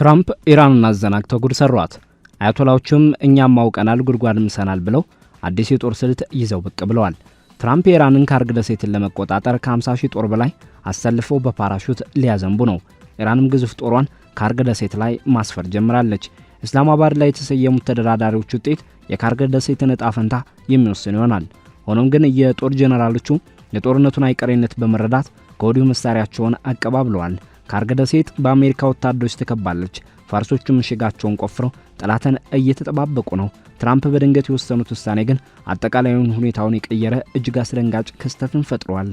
ትራምፕ ኢራንን አዘናግተው ጉድ ሰሯት። አያቶላዎቹም እኛም ማውቀናል ጉድጓድ ምሰናል ብለው አዲስ የጦር ስልት ይዘው ብቅ ብለዋል። ትራምፕ ኢራንን ካርግ ደሴትን ለመቆጣጠር ከ50 ሺህ ጦር በላይ አሰልፈው በፓራሹት ሊያዘንቡ ነው። ኢራንም ግዙፍ ጦሯን ካርግ ደሴት ላይ ማስፈር ጀምራለች። እስላማባድ ላይ የተሰየሙት ተደራዳሪዎች ውጤት የካርግ ደሴትን ዕጣ ፈንታ የሚወስን ይሆናል። ሆኖም ግን የጦር ጄኔራሎቹ የጦርነቱን አይቀሬነት በመረዳት ከወዲሁ መሳሪያቸውን አቀባብለዋል። ካርግ ደሴት በአሜሪካ ወታደሮች ተከባለች። ፋርሶቹ ምሽጋቸውን ቆፍረው ጠላትን እየተጠባበቁ ነው። ትራምፕ በድንገት የወሰኑት ውሳኔ ግን አጠቃላዩን ሁኔታውን የቀየረ እጅግ አስደንጋጭ ክስተትን ፈጥሯል።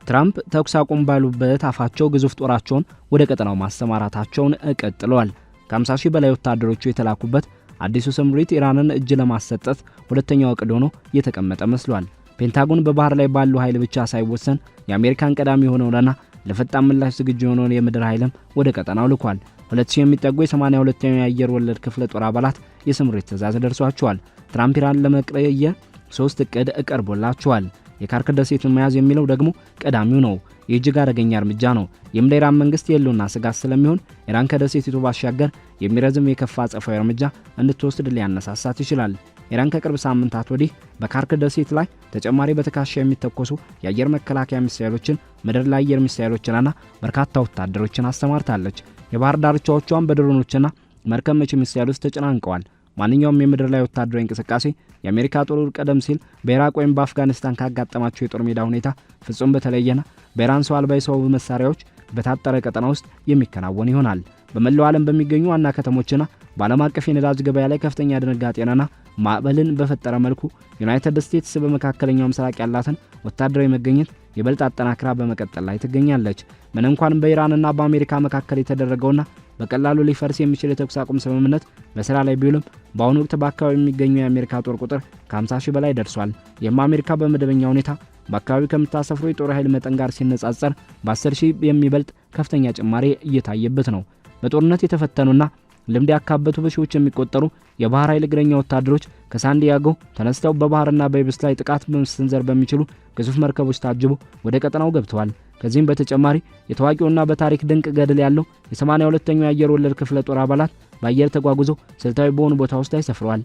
ትራምፕ ተኩስ አቁም ባሉበት አፋቸው ግዙፍ ጦራቸውን ወደ ቀጠናው ማሰማራታቸውን ቀጥለዋል። ከ50 ሺህ በላይ ወታደሮቹ የተላኩበት አዲሱ ስምሪት ኢራንን እጅ ለማሰጠት ሁለተኛው ዕቅድ ሆኖ የተቀመጠ መስሏል። ፔንታጎን በባህር ላይ ባለው ኃይል ብቻ ሳይወሰን የአሜሪካን ቀዳሚ የሆነውና ለፈጣን ምላሽ ዝግጁ የሆነውን የምድር ኃይልም ወደ ቀጠናው ልኳል። 2000 የሚጠጉ የ82ኛው የአየር ወለድ ክፍለ ጦር አባላት የስምሪት ትዕዛዝ ደርሷቸዋል። ትራምፕ ኢራን ለመቀየር 3 ዕቅድ ቀርቦላቸዋል። የካርግ ደሴትን መያዝ የሚለው ደግሞ ቀዳሚው ነው። የእጅግ አደገኛ እርምጃ ነው። የኢራን መንግስት የህልውና ስጋት ስለሚሆን ኢራን ከደሴቲቱ ባሻገር የሚረዝም የከፋ አጸፋዊ እርምጃ እንድትወስድ ሊያነሳሳት ይችላል። ኢራን ከቅርብ ሳምንታት ወዲህ በካርግ ደሴት ላይ ተጨማሪ በትከሻ የሚተኮሱ የአየር መከላከያ ሚሳኤሎችን፣ ምድር ላይ አየር ሚሳኤሎችንና በርካታ ወታደሮችን አሰማርታለች። የባህር ዳርቻዎቿን በድሮኖችና መርከብ መቺ ሚሳኤሎች ተጨናንቀዋል። ማንኛውም የምድር ላይ ወታደራዊ እንቅስቃሴ የአሜሪካ ጦር ቀደም ሲል በኢራቅ ወይም በአፍጋኒስታን ካጋጠማቸው የጦር ሜዳ ሁኔታ ፍጹም በተለየና በኢራን ሰው አልባ የሰው መሳሪያዎች በታጠረ ቀጠና ውስጥ የሚከናወን ይሆናል። በመላው ዓለም በሚገኙ ዋና ከተሞችና በዓለም አቀፍ የነዳጅ ገበያ ላይ ከፍተኛ ድንጋጤንና ማዕበልን በፈጠረ መልኩ ዩናይትድ ስቴትስ በመካከለኛው ምስራቅ ያላትን ወታደራዊ መገኘት ይበልጥ አጠናክራ በመቀጠል ላይ ትገኛለች። ምን እንኳን በኢራንና በአሜሪካ መካከል የተደረገውና በቀላሉ ሊፈርስ የሚችል የተኩስ አቁም ስምምነት በስራ ላይ ቢውልም በአሁኑ ወቅት በአካባቢው የሚገኙ የአሜሪካ ጦር ቁጥር ከ50 ሺህ በላይ ደርሷል። ይህም አሜሪካ በመደበኛ ሁኔታ በአካባቢው ከምታሰፍረው የጦር ኃይል መጠን ጋር ሲነጻጸር በ10 ሺህ የሚበልጥ ከፍተኛ ጭማሪ እየታየበት ነው። በጦርነት የተፈተኑና ልምድ ያካበቱ በሺዎች የሚቆጠሩ የባህር ኃይል እግረኛ ወታደሮች ከሳንዲያጎ ተነስተው በባህርና በየብስ ላይ ጥቃት በመሰንዘር በሚችሉ ግዙፍ መርከቦች ታጅበው ወደ ቀጠናው ገብተዋል። ከዚህም በተጨማሪ የታዋቂውና በታሪክ ድንቅ ገድል ያለው የ82ኛው የአየር ወለድ ክፍለ ጦር አባላት በአየር ተጓጉዘው ስልታዊ በሆኑ ቦታዎች ላይ ሰፍረዋል።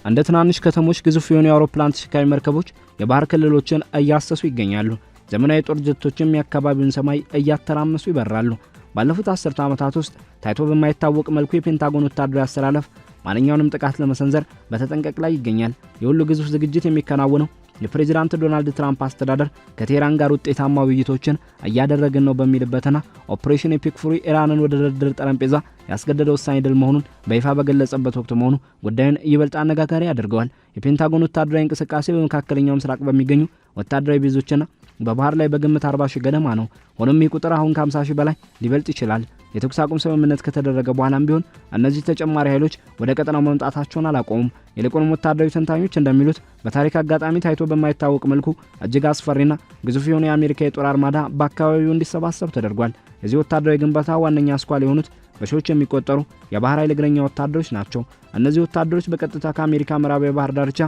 እንደ ትናንሽ ከተሞች ግዙፍ የሆኑ የአውሮፕላን ተሸካሚ መርከቦች የባህር ክልሎችን እያሰሱ ይገኛሉ። ዘመናዊ ጦር ጀቶችም የአካባቢውን ሰማይ እያተራመሱ ይበራሉ። ባለፉት 10 ዓመታት ውስጥ ታይቶ በማይታወቅ መልኩ የፔንታጎን ወታደራዊ አሰላለፍ ማንኛውንም ጥቃት ለመሰንዘር በተጠንቀቅ ላይ ይገኛል። የሁሉ ግዙፍ ዝግጅት የሚከናወነው የፕሬዝዳንት ዶናልድ ትራምፕ አስተዳደር ከቴህራን ጋር ውጤታማ ውይይቶችን እያደረግን ነው በሚልበትና ኦፕሬሽን ኤፒክ ፉሪ ኢራንን ወደ ድርድር ጠረጴዛ ያስገደደ ወሳኝ ድል መሆኑን በይፋ በገለጸበት ወቅት መሆኑ ጉዳዩን ይበልጥ አነጋጋሪ ያደርገዋል። የፔንታጎን ወታደራዊ እንቅስቃሴ በመካከለኛው ምስራቅ በሚገኙ ወታደራዊ ቤዞችና በባህር ላይ በግምት 40 ሺህ ገደማ ነው። ሆኖም ይህ ቁጥር አሁን ከ50 ሺህ በላይ ሊበልጥ ይችላል። የተኩስ አቁም ስምምነት ከተደረገ በኋላም ቢሆን እነዚህ ተጨማሪ ኃይሎች ወደ ቀጠናው መምጣታቸውን አላቆሙም። ይልቁንም ወታደራዊ ተንታኞች እንደሚሉት በታሪክ አጋጣሚ ታይቶ በማይታወቅ መልኩ እጅግ አስፈሪና ግዙፍ የሆነ የአሜሪካ የጦር አርማዳ በአካባቢው እንዲሰባሰብ ተደርጓል። የዚህ ወታደራዊ ግንባታ ዋነኛ አስኳል የሆኑት በሺዎች የሚቆጠሩ የባህር ኃይል እግረኛ ወታደሮች ናቸው። እነዚህ ወታደሮች በቀጥታ ከአሜሪካ ምዕራባዊ ባህር ዳርቻ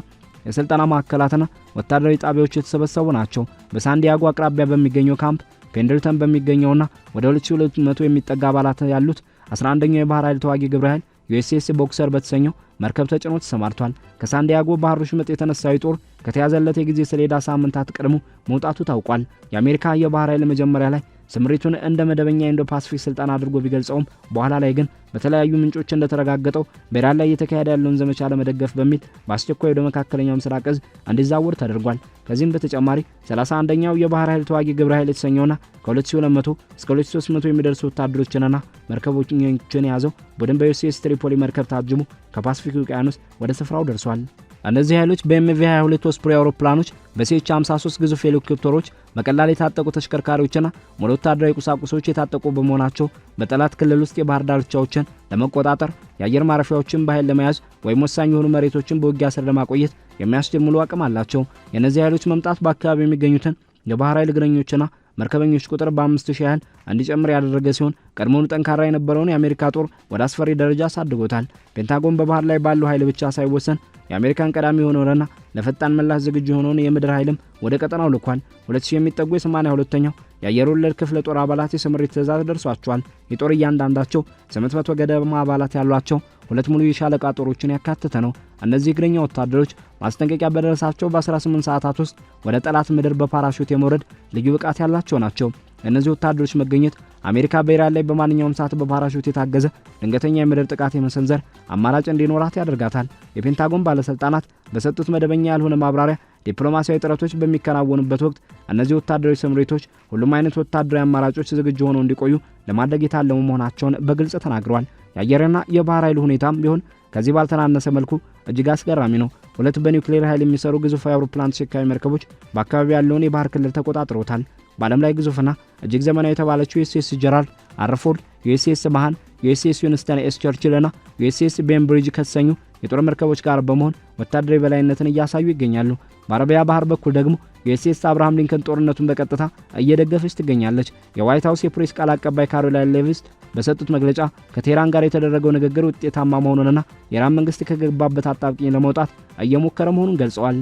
የስልጠና ማዕከላትና ወታደራዊ ጣቢያዎች የተሰበሰቡ ናቸው። በሳንዲያጎ አቅራቢያ በሚገኘው ካምፕ ፔንድልተን በሚገኘውና ወደ 2200 የሚጠጋ አባላት ያሉት 11ኛው የባህር ኃይል ተዋጊ ግብረ ኃይል ዩኤስኤስ ቦክሰር በተሰኘው መርከብ ተጭኖ ተሰማርቷል። ከሳንዲያጎ ባህር ወሽመጥ የተነሳው ጦር ከተያዘለት የጊዜ ሰሌዳ ሳምንታት ቀድሞ መውጣቱ ታውቋል። የአሜሪካ የባህር ኃይል መጀመሪያ ላይ ስምሪቱን እንደ መደበኛ ኢንዶ ፓሲፊክ ስልጣን አድርጎ ቢገልጸውም በኋላ ላይ ግን በተለያዩ ምንጮች እንደተረጋገጠው በኢራን ላይ እየተካሄደ ያለውን ዘመቻ ለመደገፍ በሚል በአስቸኳይ ወደ መካከለኛው ምስራቅ እዝ እንዲዛወር ተደርጓል። ከዚህም በተጨማሪ 31ኛው የባህር ኃይል ተዋጊ ግብረ ኃይል የተሰኘውና ከ2200 እስከ 2300 የሚደርሱ ወታደሮችንና መርከቦችን የያዘው ቡድን በዩኤስኤስ ትሪፖሊ መርከብ ታጅቦ ከፓሲፊክ ውቅያኖስ ወደ ስፍራው ደርሷል። እነዚህ ኃይሎች በኤምቪ 22 ኦስፕሪ አውሮፕላኖች፣ በሲኤች 53 ግዙፍ ሄሊኮፕተሮች፣ በቀላል የታጠቁ ተሽከርካሪዎችና ሙሉ ወታደራዊ ቁሳቁሶች የታጠቁ በመሆናቸው በጠላት ክልል ውስጥ የባህር ዳርቻዎችን ለመቆጣጠር፣ የአየር ማረፊያዎችን በኃይል ለመያዝ ወይም ወሳኝ የሆኑ መሬቶችን በውጊያ ስር ለማቆየት የሚያስችል ሙሉ አቅም አላቸው። የእነዚህ ኃይሎች መምጣት በአካባቢው የሚገኙትን የባህር ኃይል እግረኞችና መርከበኞች ቁጥር በ5000 ያህል እንዲጨምር ያደረገ ሲሆን ቀድሞውኑ ጠንካራ የነበረውን የአሜሪካ ጦር ወደ አስፈሪ ደረጃ አሳድጎታል። ፔንታጎን በባህር ላይ ባለው ኃይል ብቻ ሳይወሰን የአሜሪካን ቀዳሚ የሆነውና ለፈጣን ምላሽ ዝግጁ የሆነውን የምድር ኃይልም ወደ ቀጠናው ልኳል። 2000 የሚጠጉ የ82ኛው የአየር ወለድ ክፍለ ጦር አባላት የስምሪት ትዕዛዝ ደርሷቸዋል። የጦር እያንዳንዳቸው 800 ገደማ አባላት ያሏቸው ሁለት ሙሉ የሻለቃ ጦሮችን ያካተተ ነው። እነዚህ እግረኛ ወታደሮች ማስጠንቀቂያ በደረሳቸው በ18 ሰዓታት ውስጥ ወደ ጠላት ምድር በፓራሹት የመውረድ ልዩ ብቃት ያላቸው ናቸው። እነዚህ ወታደሮች መገኘት አሜሪካ በኢራን ላይ በማንኛውም ሰዓት በፓራሹት የታገዘ ድንገተኛ የምድር ጥቃት የመሰንዘር አማራጭ እንዲኖራት ያደርጋታል። የፔንታጎን ባለስልጣናት በሰጡት መደበኛ ያልሆነ ማብራሪያ ዲፕሎማሲያዊ ጥረቶች በሚከናወኑበት ወቅት እነዚህ ወታደራዊ ስምሪቶች ሁሉም አይነት ወታደራዊ አማራጮች ዝግጁ ሆነው እንዲቆዩ ለማድረግ የታለሙ መሆናቸውን በግልጽ ተናግረዋል። የአየርና የባህር ኃይል ሁኔታም ቢሆን ከዚህ ባልተናነሰ መልኩ እጅግ አስገራሚ ነው። ሁለት በኒውክሌር ኃይል የሚሰሩ ግዙፍ አውሮፕላን ተሸካሚ መርከቦች በአካባቢው ያለውን የባህር ክልል ተቆጣጥረውታል። በዓለም ላይ ግዙፍና እጅግ ዘመናዊ የተባለችው ዩኤስኤስ ጀራልድ አርፎርድ፣ ዩኤስኤስ ማሃን፣ ዩኤስኤስ ዊንስተን ኤስ ቸርችልና ዩኤስኤስ ቤምብሪጅ ከተሰኙ የጦር መርከቦች ጋር በመሆን ወታደራዊ በላይነትን እያሳዩ ይገኛሉ። በአረቢያ ባህር በኩል ደግሞ ዩኤስኤስ አብርሃም ሊንከን ጦርነቱን በቀጥታ እየደገፈች ትገኛለች። የዋይት ሃውስ የፕሬስ ቃል አቀባይ ካሮላይን ሌቪስ በሰጡት መግለጫ ከቴህራን ጋር የተደረገው ንግግር ውጤታማ መሆኑንና የኢራን መንግስት ከገባበት አጣብቂኝ ለመውጣት እየሞከረ መሆኑን ገልጸዋል።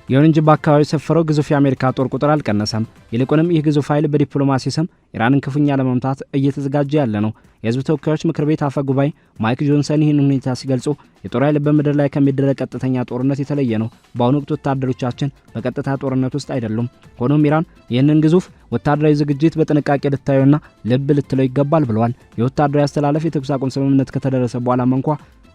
ይሁን እንጂ በአካባቢው የሰፈረው ግዙፍ የአሜሪካ ጦር ቁጥር አልቀነሰም። ይልቁንም ይህ ግዙፍ ኃይል በዲፕሎማሲ ስም ኢራንን ክፉኛ ለመምታት እየተዘጋጀ ያለ ነው። የህዝብ ተወካዮች ምክር ቤት አፈ ጉባኤ ማይክ ጆንሰን ይህን ሁኔታ ሲገልጹ የጦር ኃይል በምድር ላይ ከሚደረግ ቀጥተኛ ጦርነት የተለየ ነው። በአሁኑ ወቅት ወታደሮቻችን በቀጥታ ጦርነት ውስጥ አይደሉም። ሆኖም ኢራን ይህንን ግዙፍ ወታደራዊ ዝግጅት በጥንቃቄ ልታዩና ልብ ልትለው ይገባል ብለዋል። የወታደራዊ አስተላለፍ የተኩስ አቁም ስምምነት ከተደረሰ በኋላም እንኳ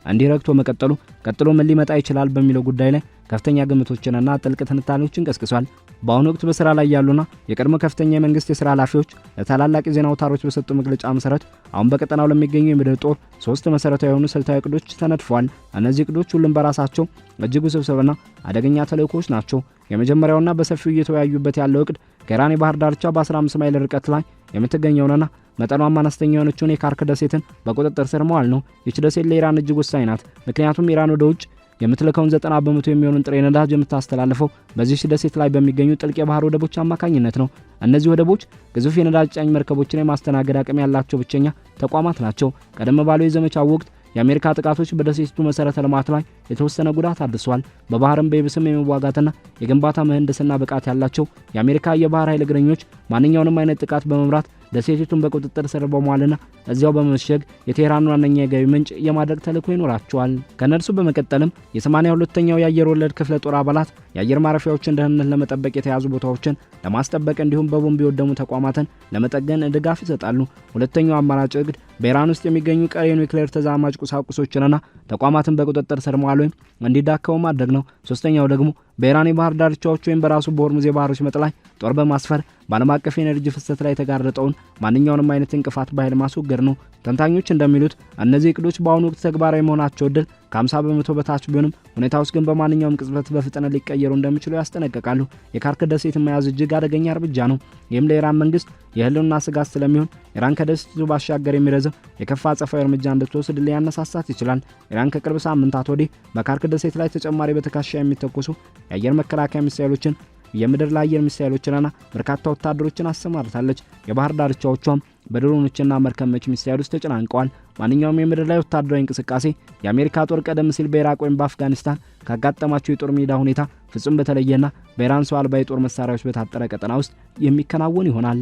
እንዲረግቶ መቀጠሉ ቀጥሎ ምን ሊመጣ ይችላል በሚለው ጉዳይ ላይ ከፍተኛ ግምቶችንና ጥልቅ ትንታኔዎችን ቀስቅሷል። በአሁኑ ወቅት በስራ ላይ ያሉና የቀድሞ ከፍተኛ የመንግስት የስራ ኃላፊዎች ለታላላቅ የዜና አውታሮች በሰጡ መግለጫ መሰረት አሁን በቀጠናው ለሚገኙ የምድር ጦር 3 መሰረታዊ የሆኑ ስልታዊ እቅዶች ተነድፈዋል። እነዚህ እቅዶች ሁሉም በራሳቸው እጅግ ውስብስብና አደገኛ ተልዕኮች ናቸው። የመጀመሪያውና በሰፊው እየተወያዩበት ያለው እቅድ ከኢራን የባህር ዳርቻ በ15 ማይል ርቀት ላይ የምትገኘውና መጠኗም አነስተኛ የሆነችውን የካርክ ደሴትን በቁጥጥር ስር መዋል ነው። ይህች ደሴት ለኢራን እጅግ ወሳኝ ናት። ምክንያቱም ኢራን ወደ ውጭ የምትልከውን 90% የሚሆኑን ጥሬ ነዳጅ የምታስተላልፈው በዚህ ደሴት ላይ በሚገኙ ጥልቅ የባህር ወደቦች አማካኝነት ነው። እነዚህ ወደቦች ግዙፍ የነዳጅ ጫኝ መርከቦችን የማስተናገድ አቅም ያላቸው ብቸኛ ተቋማት ናቸው። ቀደም ባለው የዘመቻው ወቅት የአሜሪካ ጥቃቶች በደሴቱ መሰረተ ልማት ላይ የተወሰነ ጉዳት አድርሰዋል። በባህርም በየብስም የመዋጋትና የግንባታ ምህንድስና ብቃት ያላቸው የአሜሪካ የባህር ኃይል እግረኞች ማንኛውንም አይነት ጥቃት በመምራት ደሴቱን በቁጥጥር ስር በመዋልና እዚያው በመሸግ የቴህራን ዋነኛ የገቢ ምንጭ የማድረግ ተልዕኮ ይኖራቸዋል። ከነርሱ በመቀጠልም የ82ኛው የአየር ወለድ ክፍለ ጦር አባላት የአየር ማረፊያዎችን ደህንነት ለመጠበቅ የተያዙ ቦታዎችን ለማስጠበቅ እንዲሁም በቦምብ የወደሙ ተቋማትን ለመጠገን ድጋፍ ይሰጣሉ። ሁለተኛው አማራጭ እቅድ በኢራን ውስጥ የሚገኙ ቀሪ የኒውክሌር ተዛማጅ ቁሳቁሶችንና ተቋማትን በቁጥጥር ስር መዋል ወይም እንዲዳከሙ ማድረግ ነው። ሶስተኛው ደግሞ በኢራን የባህር ዳርቻዎች ወይም በራሱ በሆርሙዝ የባህር ወሽመጥ ላይ ጦር በማስፈር በዓለም አቀፍ የኤነርጂ ፍሰት ላይ የተጋረጠውን ማንኛውንም አይነት እንቅፋት በኃይል ማስወገድ ነው። ተንታኞች እንደሚሉት እነዚህ እቅዶች በአሁኑ ወቅት ተግባራዊ መሆናቸው እድል ከ50% በታች ቢሆንም ሁኔታዎች ግን በማንኛውም ቅጽበት በፍጥነት ሊቀየሩ እንደሚችሉ ያስጠነቅቃሉ። የካርክ ደሴትን መያዝ እጅግ አደገኛ እርምጃ ነው። ይህም ለኢራን መንግስት የህልውና ስጋት ስለሚሆን ኢራን ከደሴቱ ባሻገር የሚረዝም የከፋ አጸፋዊ እርምጃ እንድትወስድ ሊያነሳሳት ይችላል። ኢራን ከቅርብ ሳምንታት ወዲህ በካርክ ደሴት ላይ ተጨማሪ በትከሻ የሚተኮሱ የአየር መከላከያ ሚሳኤሎችን፣ የምድር ለአየር ሚሳኤሎችንና በርካታ ወታደሮችን አሰማርታለች። የባህር ዳርቻዎቿም በድሮኖችና መርከብ መቺ ሚሳኤሎች ተጨናንቀዋል። ማንኛውም የምድር ላይ ወታደራዊ እንቅስቃሴ የአሜሪካ ጦር ቀደም ሲል በኢራቅ ወይም በአፍጋኒስታን ካጋጠማቸው የጦር ሜዳ ሁኔታ ፍጹም በተለየና በኢራን ሰው አልባ የጦር መሳሪያዎች በታጠረ ቀጠና ውስጥ የሚከናወን ይሆናል።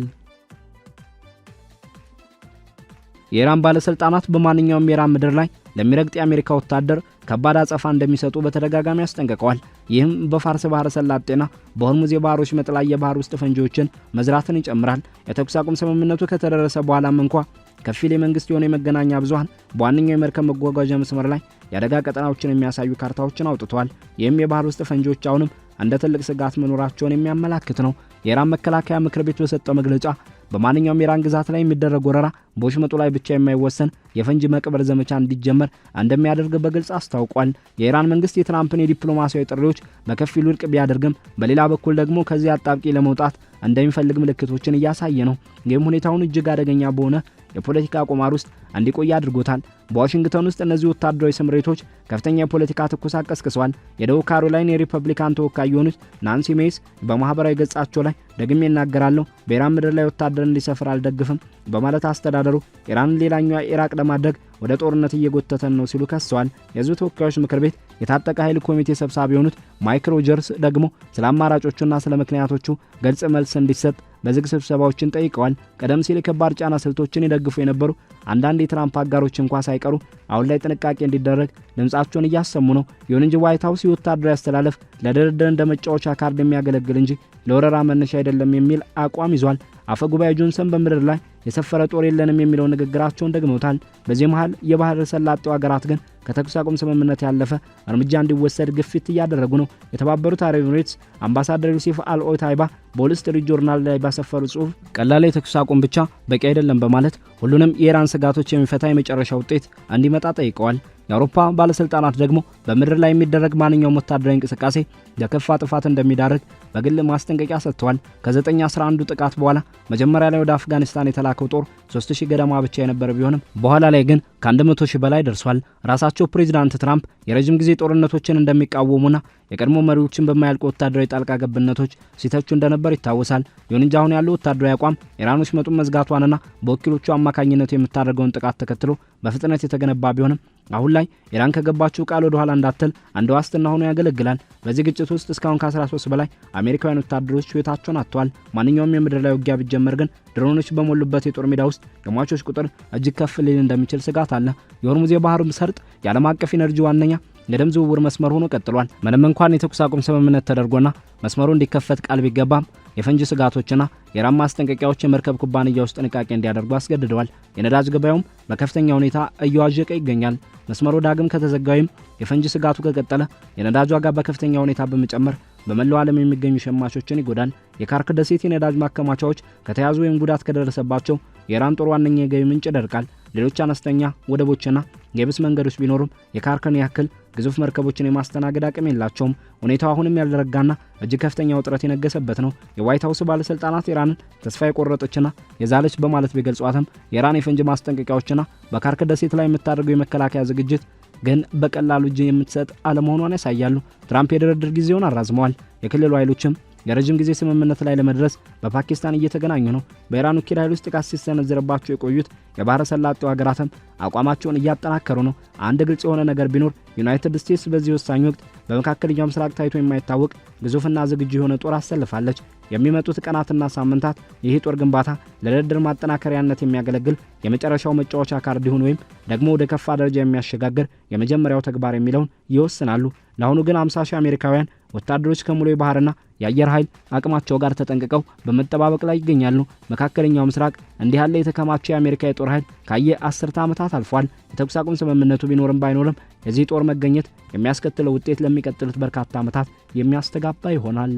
የኢራን ባለስልጣናት በማንኛውም የኢራን ምድር ላይ ለሚረግጥ የአሜሪካ ወታደር ከባድ አጸፋ እንደሚሰጡ በተደጋጋሚ አስጠንቅቀዋል። ይህም በፋርስ ባህረ ሰላጤና በሆርሙዝ የባህር ወሽመጥ ላይ የባህር ውስጥ ፈንጂዎችን መዝራትን ይጨምራል። የተኩስ አቁም ስምምነቱ ከተደረሰ በኋላም እንኳ ከፊል የመንግስት የሆነ የመገናኛ ብዙሃን በዋነኛው የመርከብ መጓጓዣ መስመር ላይ የአደጋ ቀጠናዎችን የሚያሳዩ ካርታዎችን አውጥተዋል። ይህም የባህር ውስጥ ፈንጂዎች አሁንም እንደ ትልቅ ስጋት መኖራቸውን የሚያመላክት ነው። የኢራን መከላከያ ምክር ቤት በሰጠው መግለጫ በማንኛውም የኢራን ግዛት ላይ የሚደረግ ወረራ በወሽመጡ ላይ ብቻ የማይወሰን የፈንጂ መቅበር ዘመቻ እንዲጀመር እንደሚያደርግ በግልጽ አስታውቋል። የኢራን መንግስት የትራምፕን የዲፕሎማሲያዊ ጥሪዎች በከፊል ውድቅ ቢያደርግም በሌላ በኩል ደግሞ ከዚህ አጣብቂኝ ለመውጣት እንደሚፈልግ ምልክቶችን እያሳየ ነው። ይህም ሁኔታውን እጅግ አደገኛ በሆነ የፖለቲካ ቁማር ውስጥ እንዲቆይ አድርጎታል። በዋሽንግተን ውስጥ እነዚህ ወታደራዊ ስምሪቶች ከፍተኛ የፖለቲካ ትኩሳት ቀስቅሰዋል። የደቡብ ካሮላይና የሪፐብሊካን ተወካይ የሆኑት ናንሲ ሜይስ በማህበራዊ ገጻቸው ላይ ደግሜ እናገራለሁ፣ በኢራን ምድር ላይ ወታደር እንዲሰፍር አልደግፍም በማለት አስተዳደሩ ኢራንን ሌላኛዋ ኢራቅ ለማድረግ ወደ ጦርነት እየጎተተን ነው ሲሉ ከሰዋል። የህዝብ ተወካዮች ምክር ቤት የታጠቀ ኃይል ኮሚቴ ሰብሳቢ የሆኑት ማይክ ሮጀርስ ደግሞ ስለ አማራጮቹና ስለ ምክንያቶቹ ግልጽ መልስ እንዲሰጥ በዝግ ስብሰባዎችን ጠይቀዋል። ቀደም ሲል የከባድ ጫና ስልቶችን ይደግፉ የነበሩ አንዳንድ የትራምፕ አጋሮች እንኳን ሳይቀሩ አሁን ላይ ጥንቃቄ እንዲደረግ ድምጻቸውን እያሰሙ ነው። ይሁን እንጂ ዋይት ሀውስ የወታደራዊ አስተላለፍ ለድርድር እንደ መጫወቻ ካርድ የሚያገለግል እንጂ ለወረራ መነሻ አይደለም የሚል አቋም ይዟል። አፈ ጉባኤ ጆንሰን በምድር ላይ የሰፈረ ጦር የለንም የሚለው ንግግራቸውን ደግመውታል። በዚህ መሃል የባህር ሰላጤው ሀገራት ግን ከተኩስ አቁም ስምምነት ያለፈ እርምጃ እንዲወሰድ ግፊት እያደረጉ ነው። የተባበሩት አረብ ኤሚሬትስ አምባሳደር ዩሱፍ አልኦታይባ በዎል ስትሪት ጆርናል ላይ ባሰፈሩ ጽሑፍ ቀላል የተኩስ አቁም ብቻ በቂ አይደለም በማለት ሁሉንም የኢራን ስጋቶች የሚፈታ የመጨረሻ ውጤት እንዲመጣ ጠይቀዋል። የአውሮፓ ባለስልጣናት ደግሞ በምድር ላይ የሚደረግ ማንኛውም ወታደራዊ እንቅስቃሴ ለከፋ ጥፋት እንደሚዳርግ በግል ማስጠንቀቂያ ሰጥተዋል። ከ9/11 ጥቃት በኋላ መጀመሪያ ላይ ወደ አፍጋኒስታን የተላከው ጦር 3000 ገደማ ብቻ የነበረ ቢሆንም በኋላ ላይ ግን ከ100,000 በላይ ደርሷል። ራሳቸው ፕሬዝዳንት ትራምፕ የረጅም ጊዜ ጦርነቶችን እንደሚቃወሙና የቀድሞ መሪዎችን በማያልቁ ወታደራዊ ጣልቃ ገብነቶች ሲተቹ እንደነበር ይታወሳል። ይሁን እንጂ አሁን ያለው ወታደራዊ አቋም ኢራኖች መጡን መዝጋቷንና በወኪሎቹ አማካኝነት የምታደርገውን ጥቃት ተከትሎ በፍጥነት የተገነባ ቢሆንም አሁን ላይ ኢራን ከገባችው ቃል ወደ ኋላ እንዳትል አንድ ዋስትና ሆኖ ያገለግላል። በዚህ ግጭት ውስጥ እስካሁን ከ13 በላይ አሜሪካውያን ወታደሮች ሕይወታቸውን አጥተዋል። ማንኛውም የምድር ላይ ውጊያ ቢጀመር ግን ድሮኖች በሞሉበት የጦር ሜዳ ውስጥ የሟቾች ቁጥር እጅግ ከፍ ሊል እንደሚችል ስጋት አለ። የሆርሙዝ የባህር ሰርጥ የዓለም አቀፍ ኢነርጂ ዋነኛ የደም ዝውውር መስመር ሆኖ ቀጥሏል። ምንም እንኳን የተኩስ አቁም ስምምነት ተደርጎና መስመሩ እንዲከፈት ቃል ቢገባም የፈንጂ ስጋቶችና የኢራን ማስጠንቀቂያዎች የመርከብ ኩባንያዎች ጥንቃቄ እንዲያደርጉ አስገድደዋል። የነዳጅ ገበያውም በከፍተኛ ሁኔታ እየዋዠቀ ይገኛል። መስመሩ ዳግም ከተዘጋ ወይም የፈንጂ ስጋቱ ከቀጠለ የነዳጅ ዋጋ በከፍተኛ ሁኔታ በመጨመር በመላው ዓለም የሚገኙ ሸማቾችን ይጎዳል። የካርክ ደሴት የነዳጅ ማከማቻዎች ከተያዙ ወይም ጉዳት ከደረሰባቸው የኢራን ጦር ዋነኛ የገቢ ምንጭ ይደርቃል። ሌሎች አነስተኛ ወደቦችና የብስ መንገዶች ቢኖሩም የካርክን ያክል ግዙፍ መርከቦችን የማስተናገድ አቅም የላቸውም። ሁኔታው አሁንም ያልተረጋና እጅግ ከፍተኛ ውጥረት የነገሰበት ነው። የዋይት ሀውስ ባለስልጣናት ኢራንን ተስፋ የቆረጠችና የዛለች በማለት ቢገልጿትም የኢራን የፈንጂ ማስጠንቀቂያዎችና በካርክ ደሴት ላይ የምታደርገው የመከላከያ ዝግጅት ግን በቀላሉ እጅ የምትሰጥ አለመሆኗን ያሳያሉ። ትራምፕ የድርድር ጊዜውን አራዝመዋል። የክልሉ ኃይሎችም የረጅም ጊዜ ስምምነት ላይ ለመድረስ በፓኪስታን እየተገናኙ ነው። በኢራን ወኪል ኃይሎች ጥቃት ሲሰነዘረባቸው የቆዩት የባህረ ሰላጤው ሀገራትም አቋማቸውን እያጠናከሩ ነው። አንድ ግልጽ የሆነ ነገር ቢኖር ዩናይትድ ስቴትስ በዚህ ወሳኝ ወቅት በመካከለኛው ምስራቅ ታይቶ የማይታወቅ ግዙፍና ዝግጁ የሆነ ጦር አሰልፋለች። የሚመጡት ቀናትና ሳምንታት ይህ ጦር ግንባታ ለድርድር ማጠናከሪያነት የሚያገለግል የመጨረሻው መጫወቻ ካርድ ይሁን ወይም ደግሞ ወደ ከፋ ደረጃ የሚያሸጋግር የመጀመሪያው ተግባር የሚለውን ይወስናሉ። ለአሁኑ ግን 50 ሺህ አሜሪካውያን ወታደሮች ከሙሉ የባህርና የአየር ኃይል አቅማቸው ጋር ተጠንቅቀው በመጠባበቅ ላይ ይገኛሉ። መካከለኛው ምስራቅ እንዲህ ያለ የተከማቸ የአሜሪካ የጦር ኃይል ካየ 10 ዓመታት አልፏል። የተኩስ አቁም ስምምነቱ ቢኖርም ባይኖርም የዚህ ጦር መገኘት የሚያስከትለው ውጤት ለሚቀጥሉት በርካታ ዓመታት የሚያስተጋባ ይሆናል።